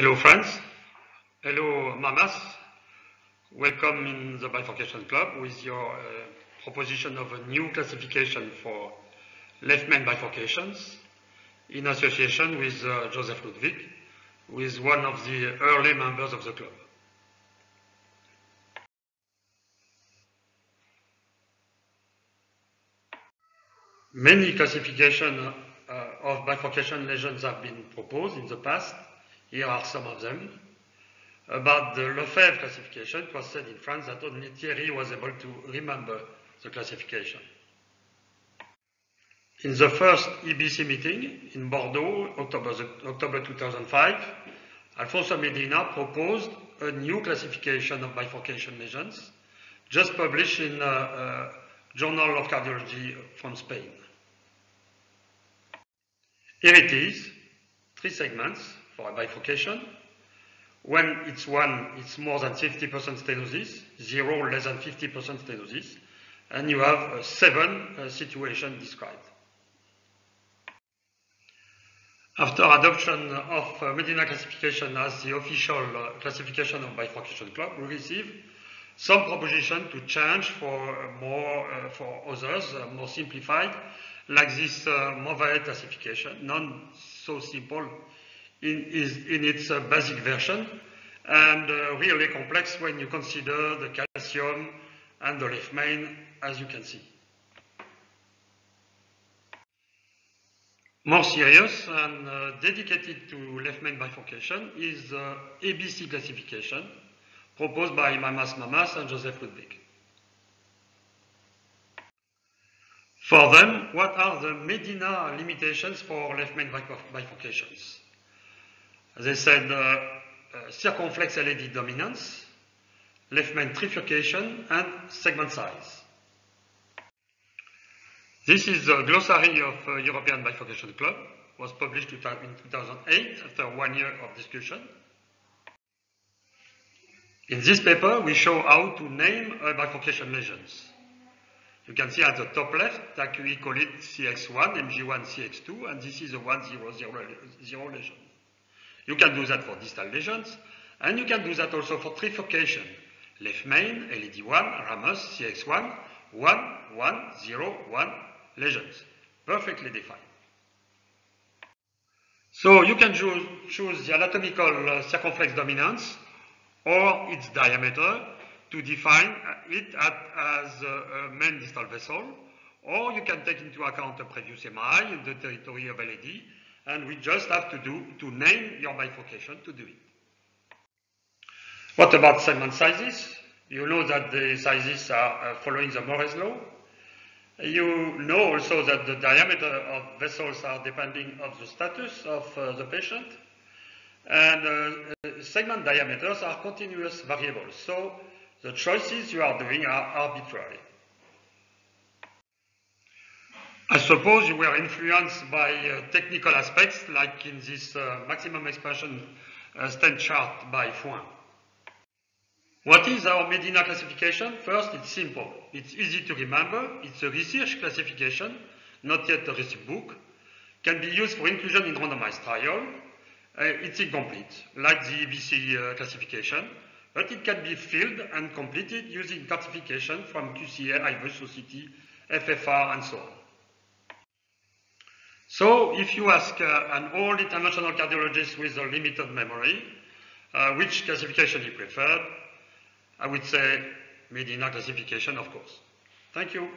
Hello friends, hello mamas, welcome in the Bifurcation Club with your proposition of a new classification for left main bifurcations in association with Joseph Ludwig, who is one of the early members of the club. Many classifications of bifurcation lesions have been proposed in the past. Here are some of them. About the Lefebvre classification, it was said in France that only Thierry was able to remember the classification. In the first EBC meeting in Bordeaux, October 2005, Alfonso Medina proposed a new classification of bifurcation lesions, just published in Journal of Cardiology from Spain. Here it is, 3 segments for a bifurcation. When it's 1, it's more than 50% stenosis, 0, less than 50% stenosis, and you have 7 situations described. After adoption of Medina classification as the official classification of Bifurcation Club, we received some proposition to change for others, more simplified, like this Movaet classification, not so simple in its basic version, and really complex when you consider the calcium and the left main, as you can see. More serious and dedicated to left main bifurcation is the ABC classification proposed by Mamas and Joseph Ludwig. For them, what are the Medina limitations for left main bifurcations? They said circumflex LAD dominance, left main trifurcation, and segment size. This is the glossary of European Bifurcation Club, was published in 2008 after 1 year of discussion. In this paper, we show how to name bifurcation lesions. You can see at the top left that we call it CX1, MG1, CX2, and this is a 100 lesion. You can do that for distal lesions, and you can do that also for trifurcation. Left main, LAD1, ramus, CX1, 1, 1, 0, 1 lesions, perfectly defined. So you can choose the anatomical circumflex dominance or its diameter to define it as a main distal vessel, or you can take into account a previous MRI in the territory of LAD, and we just have to name your bifurcation to do it. What about segment sizes? You know that the sizes are following the Morez law. You know also that the diameter of vessels are depending on the status of the patient, and segment diameters are continuous variables. So the choices you are doing are arbitrary. I suppose you were influenced by technical aspects, like in this maximum expansion stent chart by Fouin. What is our Medina classification? First, it's simple. It's easy to remember. It's a research classification, not yet a recipe book. Can be used for inclusion in randomized trial. It's incomplete, like the EBC classification, but it can be filled and completed using classification from QCA, IVUS, OCT, FFR, and so on. So, if you ask an old international cardiologist with a limited memory, which classification he preferred, I would say Medina classification, of course. Thank you.